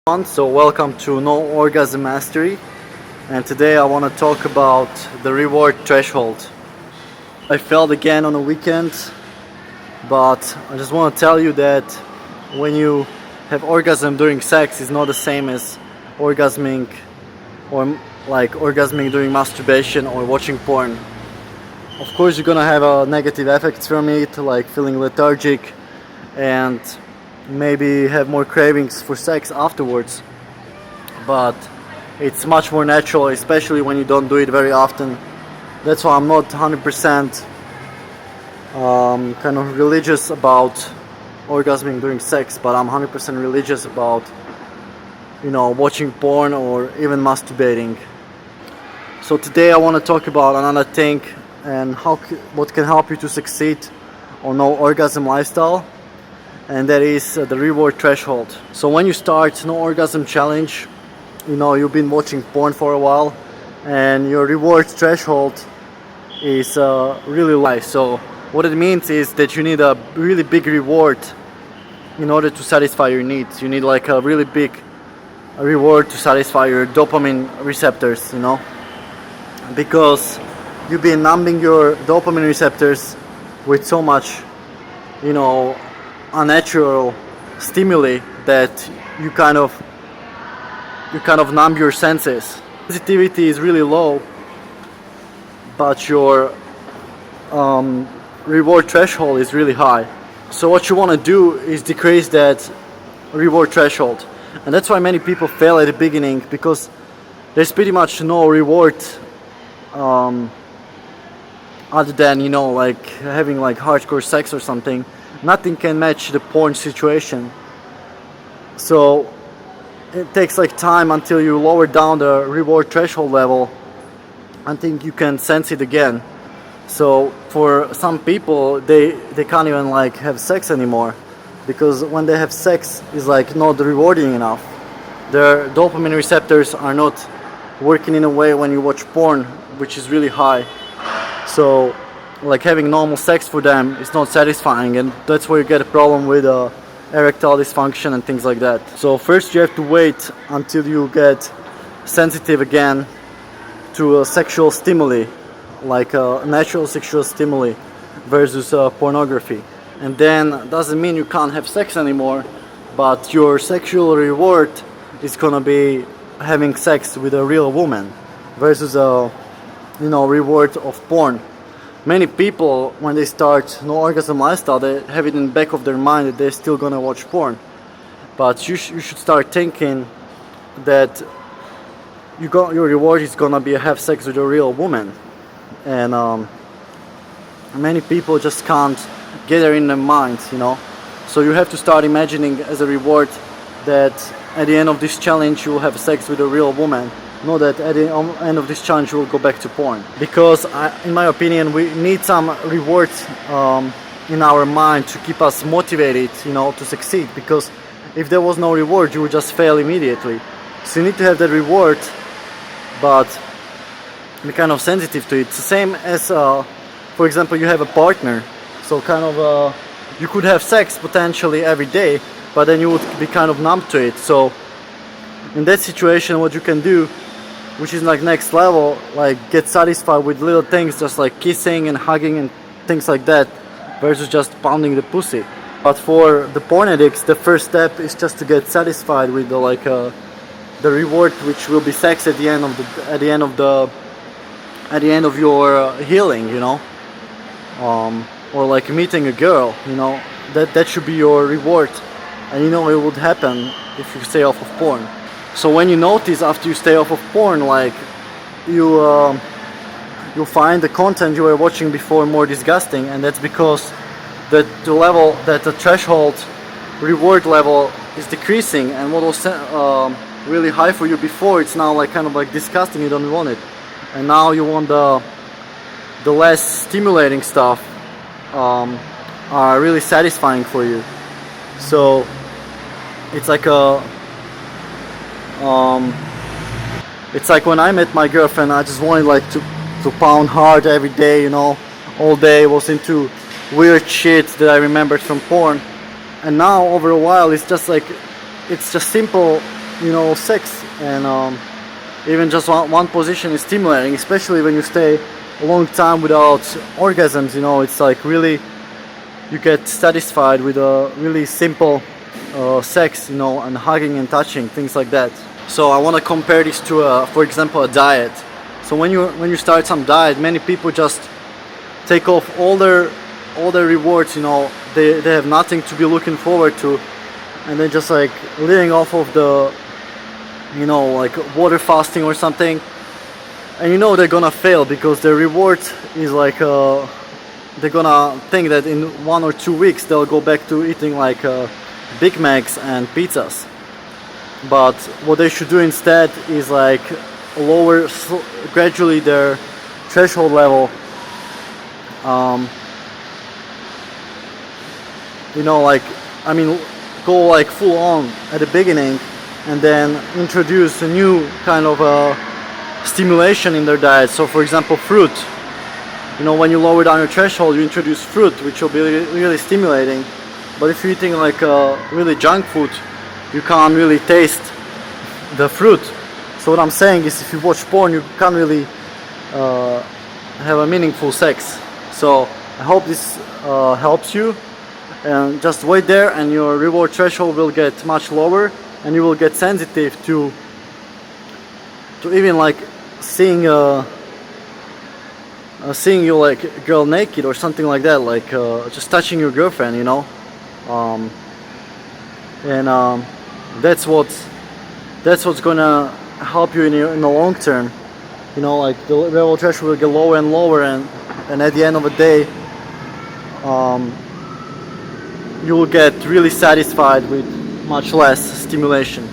So welcome to No Orgasm Mastery, and today I want to talk about the reward threshold. I failed again on the weekend, but I just want to tell you that when you have orgasm during sex, it's not the same as orgasming or like orgasming during masturbation or watching porn. Of course, you're gonna have negative effects from it, like feeling lethargic and maybe have more cravings for sex afterwards, but it's much more natural, especially when you don't do it very often. That's why I'm not 100% kind of religious about orgasming during sex, but I'm 100% religious about watching porn or even masturbating. So today I want to talk about another thing and what can help you to succeed on no orgasm lifestyle, and that is the reward threshold. So when you start no orgasm challenge, you've been watching porn for a while and your reward threshold is really low. So what it means is that you need a really big reward in order to satisfy your needs. You need like a really big reward to satisfy your dopamine receptors, because you've been numbing your dopamine receptors with so much unnatural stimuli that you kind of numb your senses. Sensitivity is really low, but your reward threshold is really high. So what you want to do is decrease that reward threshold, and that's why many people fail at the beginning, because there's pretty much no reward other than like having like hardcore sex or something. Nothing can match the porn situation. So it takes like time until you lower down the reward threshold level until you can sense it again. So for some people, they can't even like have sex anymore, because when they have sex is like not rewarding enough. Their dopamine receptors are not working in a way when you watch porn, which is really high. So like having normal sex for them is not satisfying, and that's where you get a problem with erectile dysfunction and things like that. So first you have to wait until you get sensitive again to a sexual stimuli, like a natural sexual stimuli versus pornography. And then doesn't mean you can't have sex anymore, but your sexual reward is gonna be having sex with a real woman versus a reward of porn. Many people, when they start no orgasm lifestyle, they have it in the back of their mind that they're still gonna watch porn. But you should start thinking that your reward is gonna be have sex with a real woman. And many people just can't get there in their minds, So you have to start imagining as a reward that at the end of this challenge you will have sex with a real woman. Know that at the end of this challenge we will go back to porn, because in my opinion we need some rewards in our mind to keep us motivated to succeed, because if there was no reward you would just fail immediately. So you need to have that reward, but be kind of sensitive to it. It's the same as for example, you have a partner, so you could have sex potentially every day, but then you would be kind of numb to it. So in that situation what you can do, which is like next level, like get satisfied with little things, just like kissing and hugging and things like that, versus just pounding the pussy. But for the porn addicts, the first step is just to get satisfied with the reward, which will be sex at the end of your healing, or like meeting a girl, that should be your reward, and it would happen if you stay off of porn. So when you notice after you stay off of porn, like you'll find the content you were watching before more disgusting, and that's because the threshold reward level is decreasing, and what was really high for you before, it's now like kind of like disgusting. You don't want it, and now you want the less stimulating stuff are really satisfying for you. So it's like it's like when I met my girlfriend, I just wanted like to pound hard every day, all day. Was into weird shit that I remembered from porn, and now over a while it's just simple sex, and even just one position is stimulating, especially when you stay a long time without orgasms. It's like really, you get satisfied with a really simple sex, and hugging and touching, things like that. So I want to compare this to, for example, a diet. So when you start some diet, many people just take off all their rewards. They have nothing to be looking forward to, and then just like living off of the, like water fasting or something. And they're gonna fail, because their reward is like they're gonna think that in 1 or 2 weeks they'll go back to eating like Big Macs and pizzas. But what they should do instead is like lower gradually their threshold level. Go like full on at the beginning, and then introduce a new kind of stimulation in their diet. So for example, fruit. When you lower down your threshold, you introduce fruit, which will be really stimulating. But if you're eating like really junk food, you can't really taste the fruit. So what I'm saying is, if you watch porn, you can't really have a meaningful sex. So I hope this helps you, and just wait there, and your reward threshold will get much lower, and you will get sensitive to even like seeing you like a girl naked or something like that, like just touching your girlfriend, and that's what's gonna help you in the long term. Like the level threshold will get lower and lower, and at the end of the day, you will get really satisfied with much less stimulation.